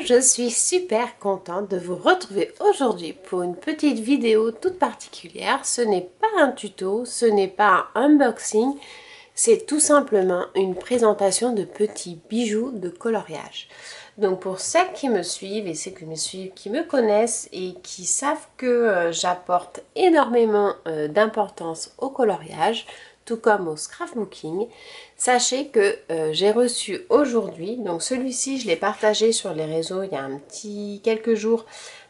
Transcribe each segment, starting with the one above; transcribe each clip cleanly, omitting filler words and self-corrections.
je suis super contente de vous retrouver aujourd'hui pour une petite vidéo toute particulière. Ce n'est pas un tuto, ce n'est pas un unboxing, c'est tout simplement une présentation de petits bijoux de coloriage. Donc pour celles qui me suivent et ceux qui me suivent, qui me connaissent et qui savent que j'apporte énormément d'importance au coloriage, tout comme au scrapbooking, sachez que j'ai reçu aujourd'hui, donc celui-ci je l'ai partagé sur les réseaux il y a quelques jours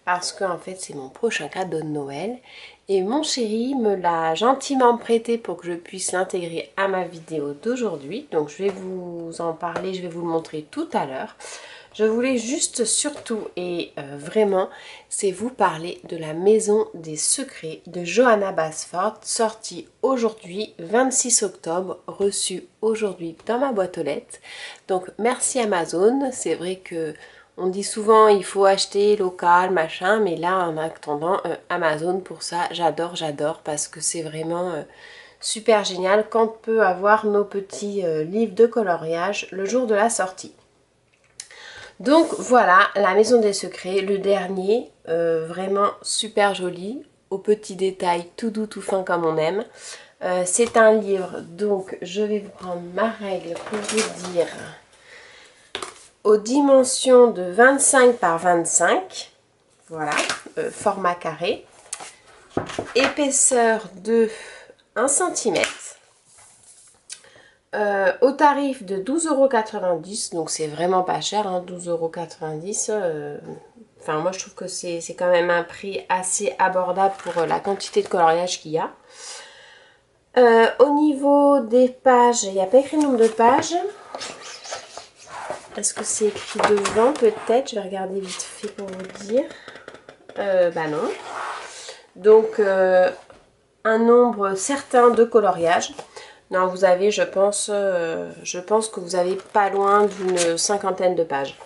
parce que en fait c'est mon prochain cadeau de Noël et mon chéri me l'a gentiment prêté pour que je puisse l'intégrer à ma vidéo d'aujourd'hui. Donc je vais vous en parler, je vais vous le montrer tout à l'heure. Je voulais juste surtout et vraiment, c'est vous parler de la Maison des Secrets de Johanna Basford, sortie aujourd'hui 26 octobre, reçue aujourd'hui dans ma boîte aux lettres. Donc merci Amazon, c'est vrai que on dit souvent il faut acheter local, machin, mais là en attendant Amazon pour ça, j'adore parce que c'est vraiment super génial quand on peut avoir nos petits livres de coloriage le jour de la sortie. Donc voilà, la Maison des Secrets, le dernier, vraiment super joli, aux petits détails, tout doux, tout fin comme on aime. C'est un livre, donc je vais vous prendre ma règle pour vous dire, aux dimensions de 25 par 25, voilà, format carré, épaisseur de 1 cm. Au tarif de 12,90 €, donc c'est vraiment pas cher, hein, 12,90 €. Enfin, moi je trouve que c'est quand même un prix assez abordable pour la quantité de coloriage qu'il y a. Au niveau des pages, il n'y a pas écrit le nombre de pages. Est-ce que c'est écrit devant peut-être? Je vais regarder vite fait pour vous dire. Bah non. Donc, un nombre certain de coloriages. Non, vous avez, je pense que vous avez pas loin d'une cinquantaine de pages.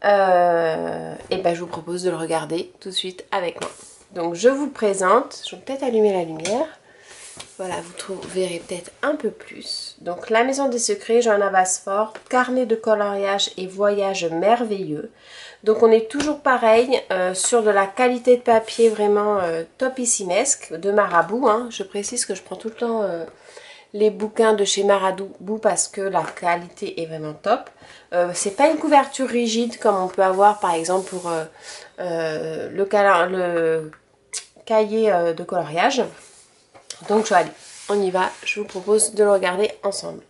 Et ben, je vous propose de le regarder tout de suite avec moi. Donc, je vous présente. Je vais peut-être allumer la lumière. Voilà, vous verrez peut-être un peu plus. Donc, la Maison des Secrets, Johanna Basford, carnet de coloriage et voyage merveilleux. Donc, on est toujours pareil sur de la qualité de papier vraiment topissimesque, de Marabout. Hein. Je précise que je prends tout le temps les bouquins de chez Marabout parce que la qualité est vraiment top. C'est pas une couverture rigide comme on peut avoir par exemple pour le cahier de coloriage. Donc allez, on y va, je vous propose de le regarder ensemble.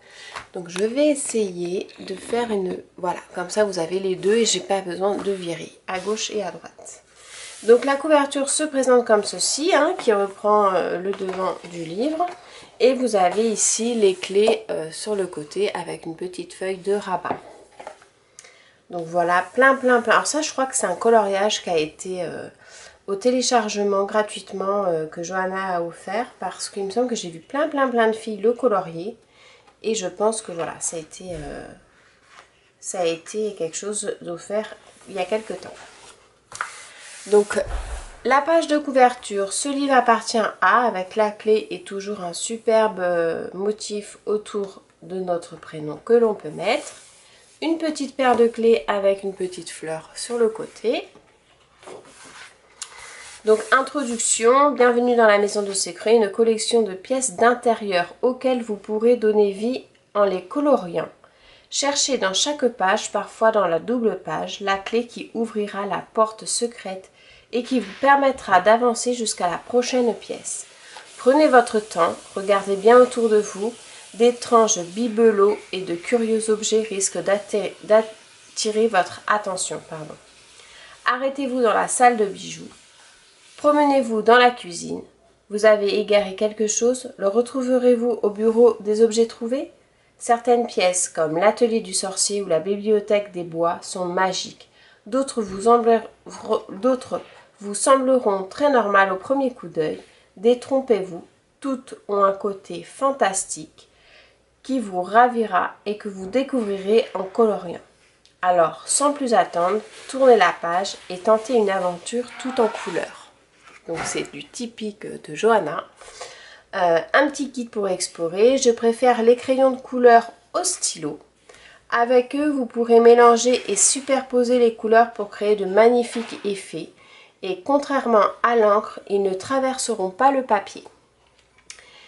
Donc je vais essayer de faire une... Voilà, comme ça vous avez les deux et j'ai pas besoin de virer à gauche et à droite. Donc la couverture se présente comme ceci, hein, qui reprend le devant du livre. Et vous avez ici les clés sur le côté avec une petite feuille de rabat. Donc voilà, plein. Alors ça, je crois que c'est un coloriage qui a été au téléchargement gratuitement que Johanna a offert. Parce qu'il me semble que j'ai vu plein de filles le colorier. Et je pense que voilà, ça a été quelque chose d'offert il y a quelques temps. Donc... La page de couverture, ce livre appartient à, avec la clé et toujours un superbe motif autour de notre prénom que l'on peut mettre. Une petite paire de clés avec une petite fleur sur le côté. Donc introduction, bienvenue dans la Maison des Secrets, une collection de pièces d'intérieur auxquelles vous pourrez donner vie en les coloriant. Cherchez dans chaque page, parfois dans la double page, la clé qui ouvrira la porte secrète et qui vous permettra d'avancer jusqu'à la prochaine pièce. Prenez votre temps, regardez bien autour de vous, d'étranges bibelots et de curieux objets risquent d'attirer votre attention. Arrêtez-vous dans la salle de bijoux, promenez-vous dans la cuisine. Vous avez égaré quelque chose, le retrouverez-vous au bureau des objets trouvés? Certaines pièces, comme l'atelier du sorcier ou la bibliothèque des bois, sont magiques. D'autres vous sembleront très normales au premier coup d'œil. Détrompez-vous, toutes ont un côté fantastique qui vous ravira et que vous découvrirez en coloriant. Alors, sans plus attendre, tournez la page et tentez une aventure tout en couleurs. Donc c'est du typique de Johanna. Un petit kit pour explorer. Je préfère les crayons de couleur au stylo. Avec eux, vous pourrez mélanger et superposer les couleurs pour créer de magnifiques effets. Et contrairement à l'encre, ils ne traverseront pas le papier.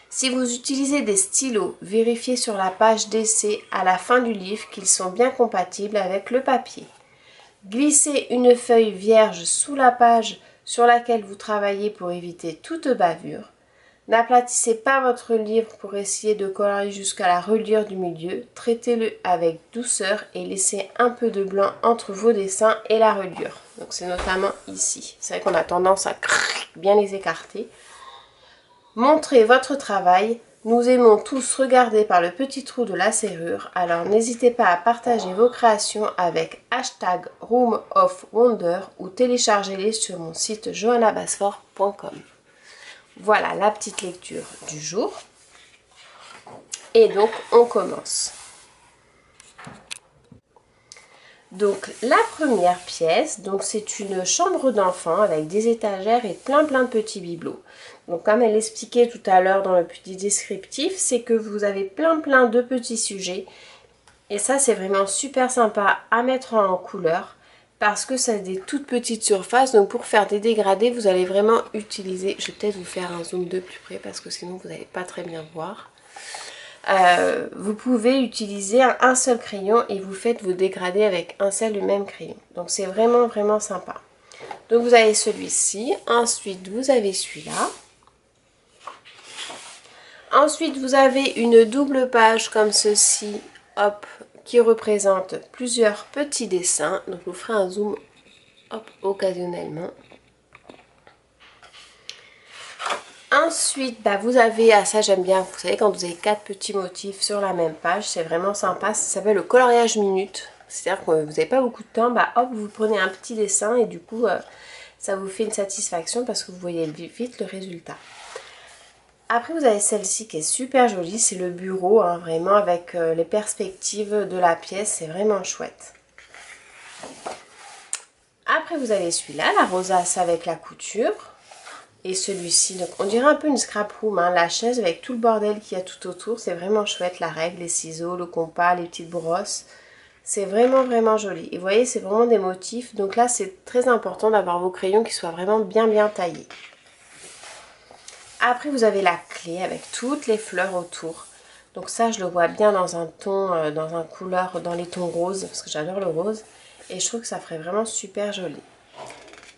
Si vous utilisez des stylos, vérifiez sur la page d'essai à la fin du livre qu'ils sont bien compatibles avec le papier. Glissez une feuille vierge sous la page sur laquelle vous travaillez pour éviter toute bavure. N'aplatissez pas votre livre pour essayer de colorier jusqu'à la reliure du milieu. Traitez-le avec douceur et laissez un peu de blanc entre vos dessins et la reliure. Donc c'est notamment ici. C'est vrai qu'on a tendance à bien les écarter. Montrez votre travail. Nous aimons tous regarder par le petit trou de la serrure, alors n'hésitez pas à partager vos créations avec #RoomOfWonder ou téléchargez-les sur mon site johannabasfort.com. Voilà la petite lecture du jour. Et donc on commence. Donc la première pièce, donc c'est une chambre d'enfant avec des étagères et plein de petits bibelots. Donc comme elle l'expliquait tout à l'heure dans le petit descriptif, c'est que vous avez plein de petits sujets. Et ça c'est vraiment super sympa à mettre en couleur parce que c'est des toutes petites surfaces. Donc pour faire des dégradés, vous allez vraiment utiliser, je vais peut-être vous faire un zoom de plus près parce que sinon vous n'allez pas très bien voir. Vous pouvez utiliser un seul crayon et vous faites vos dégradés avec un seul et même crayon. Donc c'est vraiment sympa. Donc vous avez celui-ci, ensuite vous avez celui-là. Ensuite vous avez une double page comme ceci, hop, qui représente plusieurs petits dessins. Donc je vous ferai un zoom, hop, occasionnellement. Ensuite, vous avez, ça j'aime bien, vous savez quand vous avez 4 petits motifs sur la même page, c'est vraiment sympa, ça s'appelle le coloriage minute. C'est-à-dire que vous n'avez pas beaucoup de temps, hop, vous prenez un petit dessin et du coup, ça vous fait une satisfaction parce que vous voyez vite le résultat. Après, vous avez celle-ci qui est super jolie, c'est le bureau, hein, vraiment avec les perspectives de la pièce, c'est vraiment chouette. Après, vous avez celui-là, la rosace avec la couture. Et celui-ci, donc on dirait un peu une scrap room, hein, la chaise avec tout le bordel qu'il y a tout autour, c'est vraiment chouette, la règle, les ciseaux, le compas, les petites brosses, c'est vraiment joli. Et vous voyez, c'est vraiment des motifs, donc là c'est très important d'avoir vos crayons qui soient vraiment bien taillés. Après vous avez la clé avec toutes les fleurs autour, donc ça je le vois bien dans un ton, dans un couleur, dans les tons roses, parce que j'adore le rose, et je trouve que ça ferait vraiment super joli.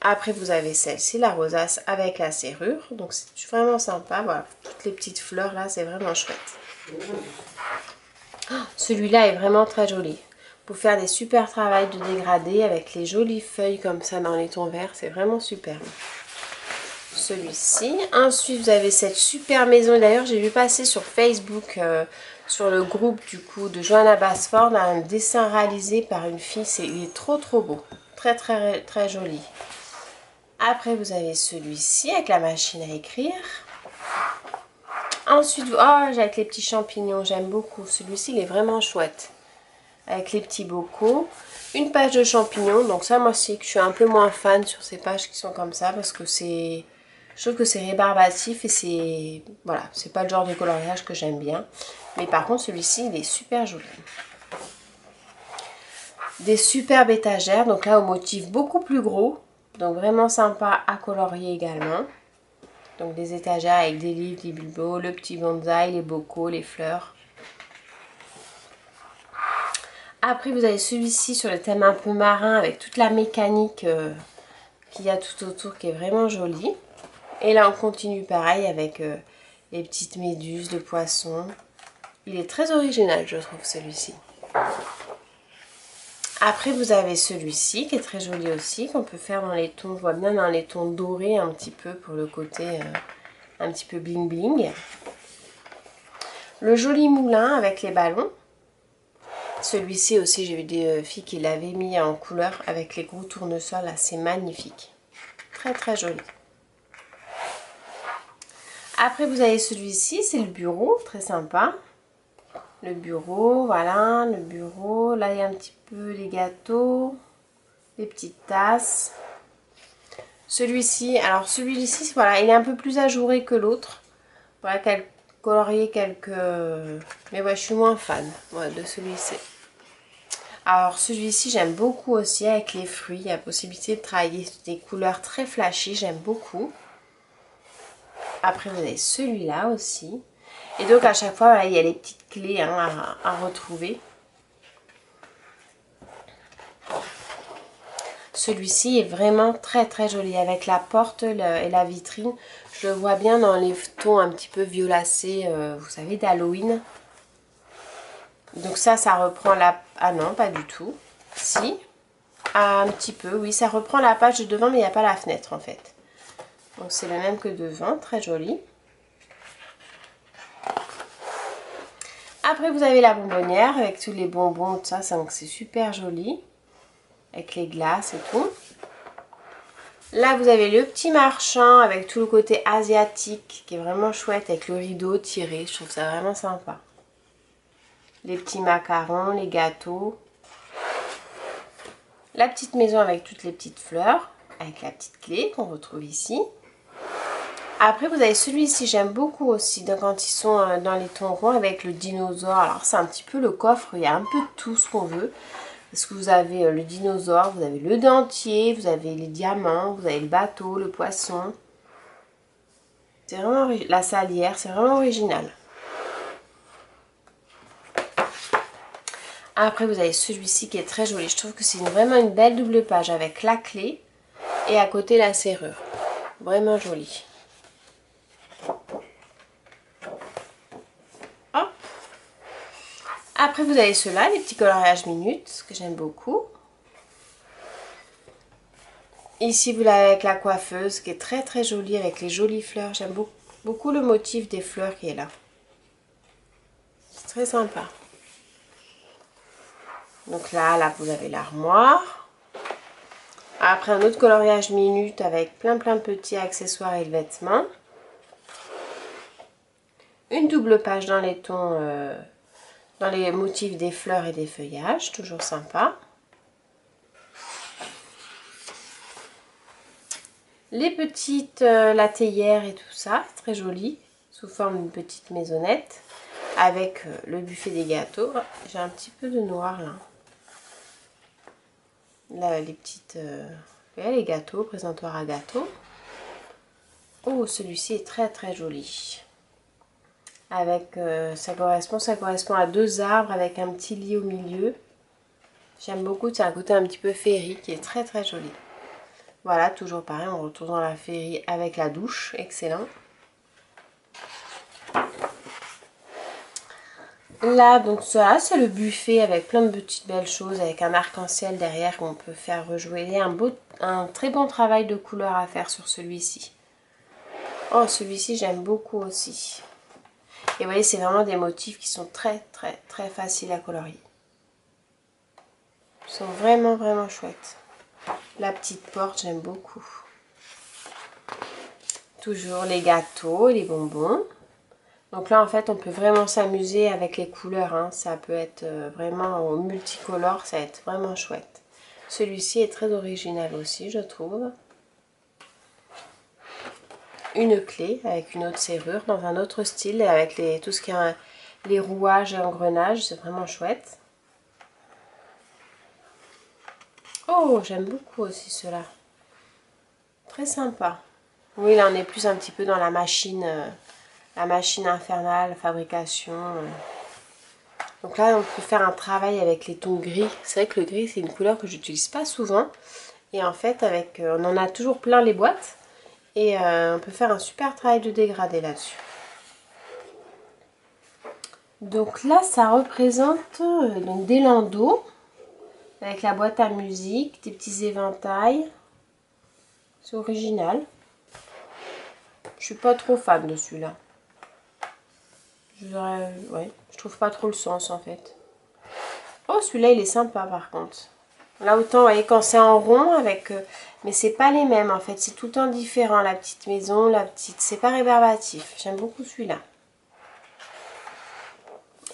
Après, vous avez celle-ci, la rosace avec la serrure. Donc, c'est vraiment sympa. Voilà, toutes les petites fleurs là, c'est vraiment chouette. Oh, celui-là est vraiment très joli. Pour faire des super travails de dégradé avec les jolies feuilles comme ça dans les tons verts, c'est vraiment superbe. Celui-ci. Ensuite, vous avez cette super maison. D'ailleurs, j'ai vu passer sur Facebook, sur le groupe du coup de Johanna Basford, un dessin réalisé par une fille. Il est trop beau. Très joli. Après, vous avez celui-ci avec la machine à écrire. Ensuite, oh, avec les petits champignons, j'aime beaucoup. Celui-ci, il est vraiment chouette. Avec les petits bocaux. Une page de champignons. Donc ça, moi, c'est que je suis un peu moins fan sur ces pages qui sont comme ça. Parce que je trouve que c'est rébarbatif et c'est... Voilà, c'est pas le genre de coloriage que j'aime bien. Mais par contre, celui-ci, il est super joli. Des superbes étagères. Donc là, au motif beaucoup plus gros. Donc vraiment sympa à colorier également. Donc des étagères avec des livres, des bibelots, le petit bonsaï, les bocaux, les fleurs. Après vous avez celui-ci sur le thème un peu marin avec toute la mécanique qu'il y a tout autour qui est vraiment jolie. Et là on continue pareil avec les petites méduses, de poissons. Il est très original je trouve celui-ci. Après vous avez celui-ci qui est très joli aussi, qu'on peut faire dans les tons, je vois bien dans les tons dorés un petit peu pour le côté un petit peu bling bling. Le joli moulin avec les ballons. Celui-ci aussi j'ai vu des filles qui l'avaient mis en couleur avec les gros tournesols, c'est magnifique. Très joli. Après vous avez celui-ci, c'est le bureau, très sympa. Le bureau, voilà, le bureau. Là, il y a un petit peu les gâteaux, les petites tasses. Celui-ci, alors celui-ci, voilà, il est un peu plus ajouré que l'autre. Voilà, colorier quelques... Mais ouais, je suis moins fan de celui-ci. Alors celui-ci j'aime beaucoup aussi avec les fruits. Il y a possibilité de travailler des couleurs très flashy, j'aime beaucoup. Après vous avez celui-là aussi. Et donc à chaque fois, voilà, il y a les petites clés hein, à retrouver. Celui-ci est vraiment très très joli avec la porte et la vitrine. Je le vois bien dans les tons un petit peu violacés, vous savez, d'Halloween. Donc ça reprend la... Ah non, pas du tout. Si, un petit peu, oui, ça reprend la page de devant, mais il n'y a pas la fenêtre en fait. Donc c'est le même que devant, très joli. Après vous avez la bonbonnière avec tous les bonbons, tout ça, donc c'est super joli. Avec les glaces et tout. Là vous avez le petit marchand avec tout le côté asiatique qui est vraiment chouette avec le rideau tiré, je trouve ça vraiment sympa. Les petits macarons, les gâteaux. La petite maison avec toutes les petites fleurs, avec la petite clé qu'on retrouve ici. Après vous avez celui-ci, j'aime beaucoup aussi, donc quand ils sont dans les tons ronds avec le dinosaure. Alors c'est un petit peu le coffre, il y a un peu de tout ce qu'on veut. Parce que vous avez le dinosaure, vous avez le dentier, vous avez les diamants, vous avez le bateau, le poisson. C'est vraiment la salière, c'est vraiment original. Après vous avez celui-ci qui est très joli. Je trouve que c'est vraiment une belle double page avec la clé et à côté la serrure. Vraiment joli. Hop. Après vous avez ceux-là, les petits coloriages minutes que j'aime beaucoup. Ici vous l'avez avec la coiffeuse qui est très très jolie avec les jolies fleurs. J'aime beaucoup le motif des fleurs qui est là. C'est très sympa. Donc là vous avez l'armoire. Après un autre coloriage minute avec plein de petits accessoires et le vêtement. Une double page dans les tons, dans les motifs des fleurs et des feuillages, toujours sympa. Les petites la théière et tout ça, très joli, sous forme d'une petite maisonnette. Avec le buffet des gâteaux. J'ai un petit peu de noir là. Là les petites... les gâteaux, présentoir à gâteaux. Oh, celui-ci est très très joli. Avec, ça correspond à deux arbres avec un petit lit au milieu. J'aime beaucoup, c'est un côté un petit peu féerique qui est très très joli. Voilà, toujours pareil, on retourne dans la féerie avec la douche, excellent. Là, donc ça, c'est le buffet avec plein de petites belles choses, avec un arc-en-ciel derrière qu'on peut faire rejouer. Il y a un très bon travail de couleur à faire sur celui-ci. Oh, celui-ci, j'aime beaucoup aussi. Et vous voyez, c'est vraiment des motifs qui sont très faciles à colorier. Ils sont vraiment chouettes. La petite porte, j'aime beaucoup. Toujours les gâteaux et les bonbons. Donc là, en fait, on peut vraiment s'amuser avec les couleurs. Hein. Ça peut être vraiment multicolore, ça va être vraiment chouette. Celui-ci est très original aussi, je trouve. Une clé avec une autre serrure dans un autre style, avec tout ce qui est les rouages et engrenages, c'est vraiment chouette. Oh, j'aime beaucoup aussi cela. Très sympa. Oui, là on est plus un petit peu dans la machine infernale, fabrication. Donc là on peut faire un travail avec les tons gris. C'est vrai que le gris c'est une couleur que j'utilise pas souvent. Et en fait avec, on en a toujours plein les boîtes. Et on peut faire un super travail de dégradé là-dessus. Donc là ça représente des landaux. Avec la boîte à musique, des petits éventails. C'est original. Je suis pas trop fan de celui-là. Ouais, je trouve pas trop le sens en fait. Oh, celui-là il est sympa par contre. Là autant, vous voyez, quand c'est en rond avec... mais c'est pas les mêmes en fait, c'est tout le temps différent. La petite maison, la petite... C'est pas rébarbatif. J'aime beaucoup celui-là.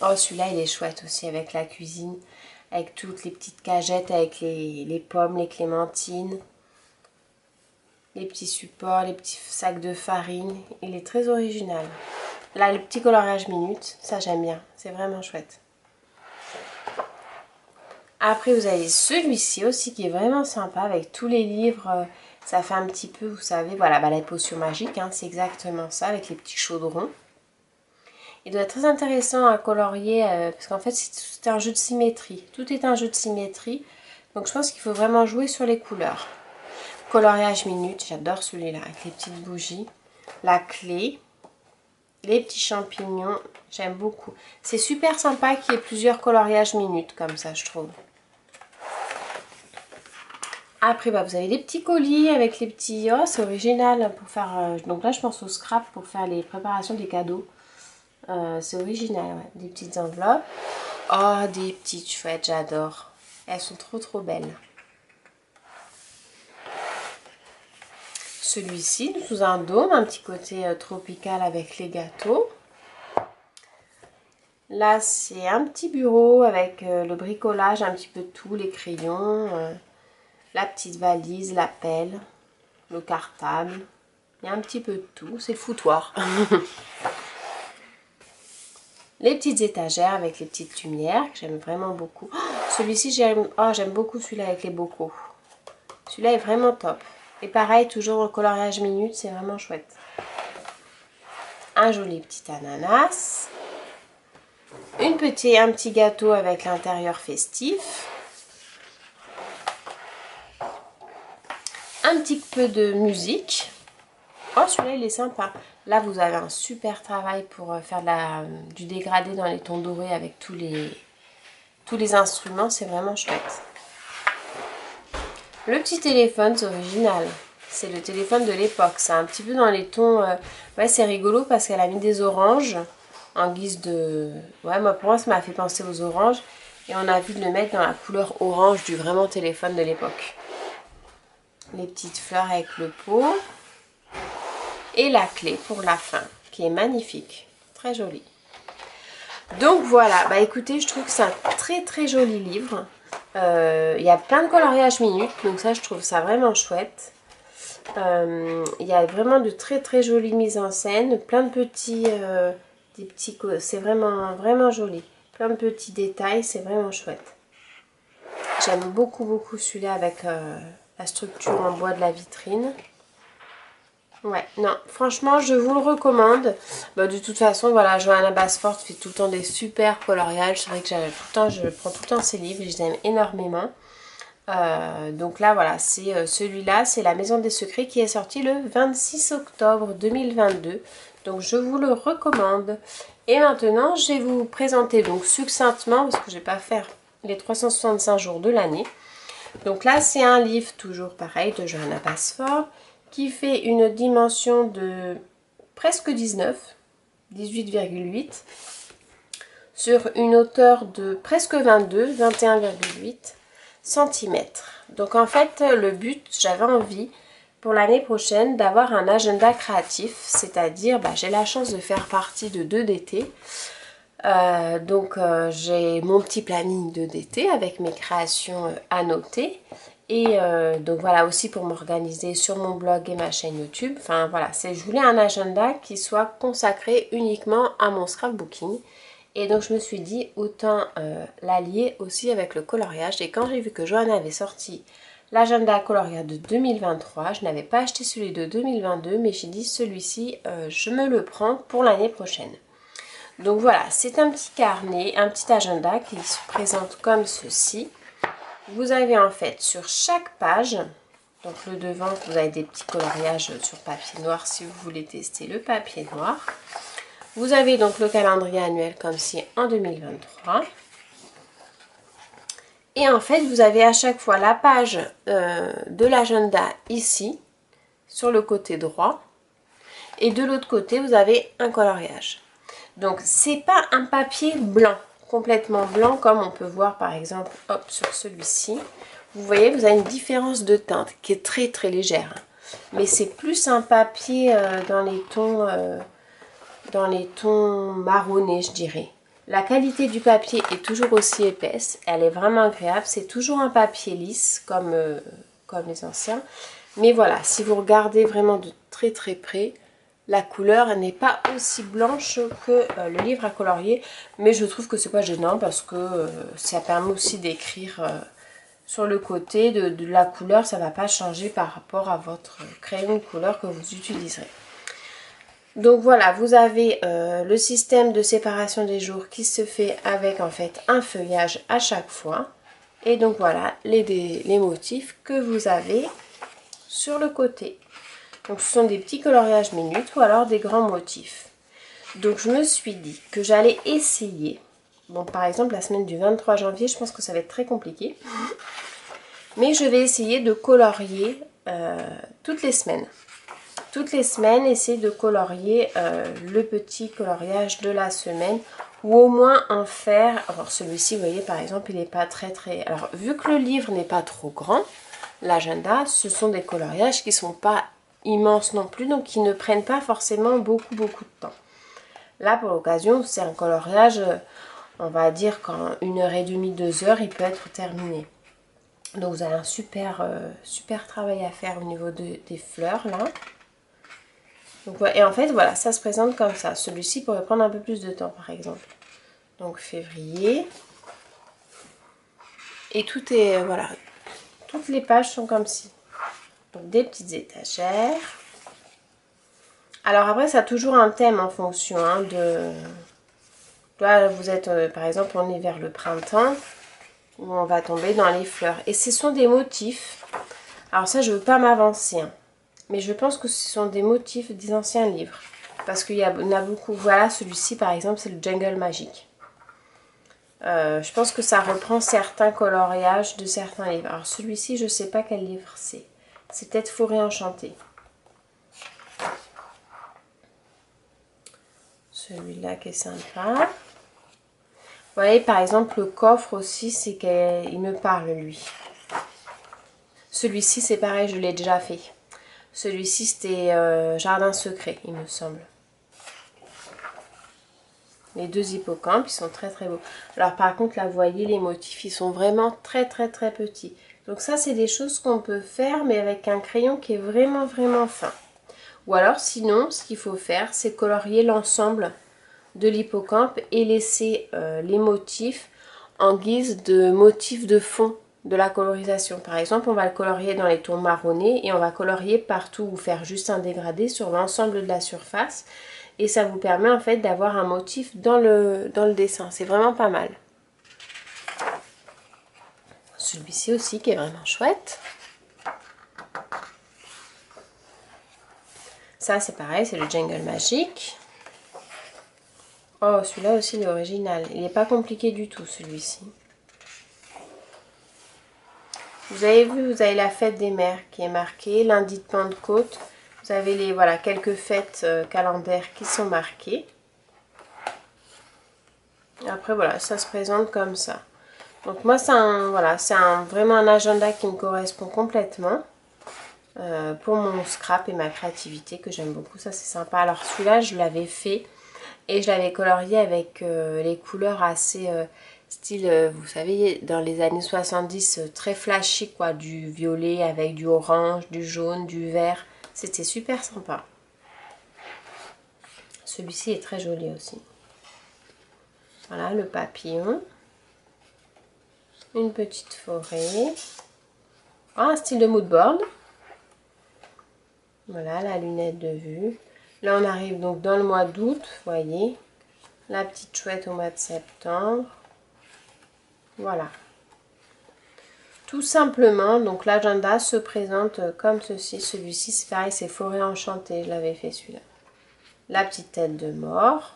Oh, celui-là il est chouette aussi avec la cuisine. Avec toutes les petites cagettes, avec les pommes, les clémentines. Les petits supports, les petits sacs de farine. Il est très original. Là, le petit coloriage minute, ça j'aime bien. C'est vraiment chouette. Après vous avez celui-ci aussi qui est vraiment sympa avec tous les livres. Ça fait un petit peu, vous savez, voilà, bah, la potion magique, hein, c'est exactement ça avec les petits chaudrons. Il doit être très intéressant à colorier parce qu'en fait c'est un jeu de symétrie. Tout est un jeu de symétrie. Donc je pense qu'il faut vraiment jouer sur les couleurs. Coloriage minute, j'adore celui-là avec les petites bougies. La clé, les petits champignons, j'aime beaucoup. C'est super sympa qu'il y ait plusieurs coloriages minutes comme ça, je trouve. Après, bah, vous avez les petits colis avec les petits... Oh, c'est original pour faire... Donc là, je pense au scrap pour faire les préparations des cadeaux. C'est original, ouais. Des petites enveloppes. Oh, des petites chouettes, j'adore. Elles sont trop trop belles. Celui-ci, sous un dôme, un petit côté tropical avec les gâteaux. Là, c'est un petit bureau avec le bricolage, un petit peu de tout, les crayons, la petite valise, la pelle, le cartable. Il y a un petit peu de tout, c'est le foutoir. Les petites étagères avec les petites lumières, que j'aime vraiment beaucoup. Oh, celui-ci, j'aime beaucoup celui-là avec les bocaux. Celui-là est vraiment top. Et pareil, toujours au coloriage minute, c'est vraiment chouette. Un joli petit ananas. Un petit gâteau avec l'intérieur festif. Un petit peu de musique. Oh, celui-là, il est sympa. Là, vous avez un super travail pour faire du dégradé dans les tons dorés avec tous les instruments. C'est vraiment chouette. Le petit téléphone, c'est original. C'est le téléphone de l'époque. C'est un petit peu dans les tons... Ouais, c'est rigolo parce qu'elle a mis des oranges en guise de... Ouais, moi, pour moi, ça m'a fait penser aux oranges. Et on a vu de le mettre dans la couleur orange du vraiment téléphone de l'époque. Les petites fleurs avec le pot. Et la clé pour la fin, qui est magnifique. Très jolie. Donc voilà, bah écoutez, je trouve que c'est un très très joli livre. Il y a plein de coloriages minutes, donc ça je trouve ça vraiment chouette. Il y a vraiment de très très jolies mises en scène, plein de petits, c'est vraiment vraiment joli. Plein de petits détails, c'est vraiment chouette. J'aime beaucoup beaucoup celui-là avec la structure en bois de la vitrine. Ouais, non, franchement, je vous le recommande. Bah, de toute façon, voilà, Johanna Basford fait tout le temps des super coloriages. C'est vrai que je prends tout le temps ses livres et je les aime énormément. Donc là, voilà, c'est celui-là, c'est La Maison des Secrets qui est sorti le 26 octobre 2022. Donc je vous le recommande. Et maintenant, je vais vous présenter donc succinctement, parce que je ne vais pas faire les 365 jours de l'année. Donc là, c'est un livre toujours pareil de Johanna Basford, qui fait une dimension de presque 19, 18,8, sur une hauteur de presque 22, 21,8 cm. Donc en fait, le but, j'avais envie pour l'année prochaine d'avoir un agenda créatif, c'est-à-dire, j'ai la chance de faire partie de 2DT. Donc j'ai mon petit planning de DT avec mes créations annotées. Et donc voilà, aussi pour m'organiser sur mon blog et ma chaîne YouTube. Enfin voilà, je voulais un agenda qui soit consacré uniquement à mon scrapbooking. Et donc je me suis dit, autant l'allier aussi avec le coloriage. Et quand j'ai vu que Johanna avait sorti l'agenda coloriage de 2023, je n'avais pas acheté celui de 2022, mais j'ai dit celui-ci, je me le prends pour l'année prochaine. Donc voilà, c'est un petit carnet, un petit agenda qui se présente comme ceci. Vous avez en fait sur chaque page, donc le devant, vous avez des petits coloriages sur papier noir si vous voulez tester le papier noir. Vous avez donc le calendrier annuel comme ci en 2023. Et en fait, vous avez à chaque fois la page de l'agenda ici, sur le côté droit. Et de l'autre côté, vous avez un coloriage. Donc, c'est pas un papier blanc, complètement blanc, comme on peut voir par exemple hop, sur celui-ci. Vous voyez, vous avez une différence de teinte qui est très très légère. Mais c'est plus un papier dans les tons marronnés, je dirais. La qualité du papier est toujours aussi épaisse, elle est vraiment agréable. C'est toujours un papier lisse comme les anciens. Mais voilà, si vous regardez vraiment de très très près, la couleur n'est pas aussi blanche que le livre à colorier, mais je trouve que c'est pas gênant parce que ça permet aussi d'écrire sur le côté de la couleur, ça va pas changer par rapport à votre crayon de couleur que vous utiliserez. Donc voilà, vous avez le système de séparation des jours qui se fait avec en fait un feuillage à chaque fois. Et donc voilà les motifs que vous avez sur le côté. Donc ce sont des petits coloriages minutes ou alors des grands motifs. Donc je me suis dit que j'allais essayer. Bon, par exemple la semaine du 23 janvier, je pense que ça va être très compliqué. Mais je vais essayer de colorier toutes les semaines. Toutes les semaines, essayer de colorier le petit coloriage de la semaine. Ou au moins en faire. Alors celui-ci, vous voyez par exemple, il n'est pas très. Alors vu que le livre n'est pas trop grand, l'agenda, ce sont des coloriages qui ne sont pas immenses non plus, donc qui ne prennent pas forcément beaucoup de temps. Là pour l'occasion, c'est un coloriage, on va dire qu'en 1h30, 2h, il peut être terminé. Donc vous avez un super travail à faire au niveau des fleurs là. Donc, ouais, et en fait voilà, ça se présente comme ça. Celui-ci pourrait prendre un peu plus de temps par exemple. Donc février. Et tout est, voilà, toutes les pages sont comme ci. Donc des petites étagères. Alors après ça a toujours un thème en fonction de... Là vous êtes, par exemple on est vers le printemps. Où on va tomber dans les fleurs. Et ce sont des motifs. Alors ça je ne veux pas m'avancer. Mais je pense que ce sont des motifs des anciens livres. Parce qu'il y en a beaucoup. Voilà, celui-ci par exemple, c'est le Jungle Magique. Je pense que ça reprend certains coloriages de certains livres. Alors celui-ci, je ne sais pas quel livre c'est. C'est peut-être Forêt Enchantée. Celui-là qui est sympa. Vous voyez, par exemple, le coffre aussi, c'est qu'il me parle, lui. Celui-ci, c'est pareil, je l'ai déjà fait. Celui-ci, c'était Jardin Secret, il me semble. Les deux hippocampes, ils sont très beaux. Alors par contre, là, vous voyez, les motifs, ils sont vraiment très petits. Donc ça, c'est des choses qu'on peut faire, mais avec un crayon qui est vraiment fin. Ou alors, sinon, ce qu'il faut faire, c'est colorier l'ensemble de l'hippocampe et laisser les motifs en guise de motifs de fond de la colorisation. Par exemple, on va le colorier dans les tons marronnés et on va colorier partout ou faire juste un dégradé sur l'ensemble de la surface. Et ça vous permet en fait d'avoir un motif dans le dessin. C'est vraiment pas mal. Celui-ci aussi qui est vraiment chouette. Ça c'est pareil, c'est le Jungle Magique. Oh, celui-là aussi il est original. Il n'est pas compliqué du tout celui-ci. Vous avez vu, vous avez la fête des mères qui est marquée, lundi de Pentecôte. Vous avez les, voilà, quelques fêtes calendaires qui sont marquées. Et après voilà, ça se présente comme ça. Donc moi c'est voilà, vraiment un agenda qui me correspond complètement. Pour mon scrap et ma créativité que j'aime beaucoup, ça c'est sympa. Alors celui-là je l'avais fait et je l'avais colorié avec les couleurs assez style, vous savez, dans les années 70, très flashy quoi, du violet avec du orange, du jaune, du vert. C'était super sympa. Celui-ci est très joli aussi. Voilà le papillon. Une petite forêt. Ah, un style de mood board. Voilà la lunette de vue. Là on arrive donc dans le mois d'août, vous voyez. La petite chouette au mois de septembre. Voilà. Tout simplement, donc l'agenda se présente comme ceci. Celui-ci, c'est pareil, c'est Forêt Enchantée. Je l'avais fait celui-là. La petite tête de mort.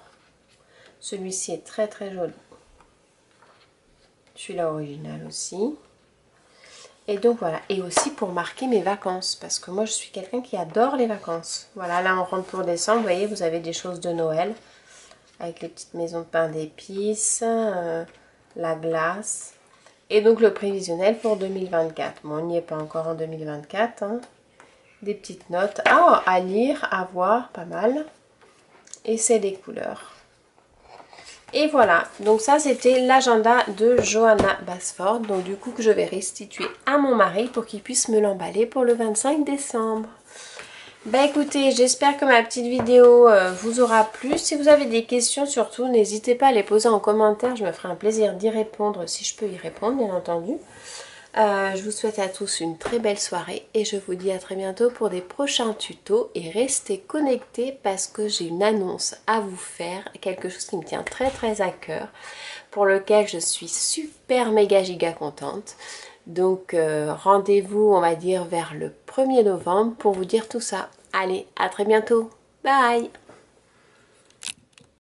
Celui-ci est très joli. Celui-là original aussi. Et donc voilà. Et aussi pour marquer mes vacances. Parce que moi, je suis quelqu'un qui adore les vacances. Voilà, là on rentre pour décembre. Vous voyez, vous avez des choses de Noël. Avec les petites maisons de pain d'épices. La glace. Et donc le prévisionnel pour 2024. Bon, on n'y est pas encore en 2024. Hein. Des petites notes à lire, à voir, pas mal. Et c'est des couleurs. Et voilà, donc ça c'était l'agenda de Johanna Basford. Donc du coup que je vais restituer à mon mari pour qu'il puisse me l'emballer pour le 25 décembre. Bah écoutez, j'espère que ma petite vidéo vous aura plu. Si vous avez des questions surtout, n'hésitez pas à les poser en commentaire. Je me ferai un plaisir d'y répondre si je peux y répondre, bien entendu. Je vous souhaite à tous une très belle soirée et je vous dis à très bientôt pour des prochains tutos. Et restez connectés parce que j'ai une annonce à vous faire, quelque chose qui me tient très très à cœur, pour lequel je suis super méga giga contente. Donc rendez-vous, on va dire, vers le 1er novembre pour vous dire tout ça. Allez, à très bientôt. Bye!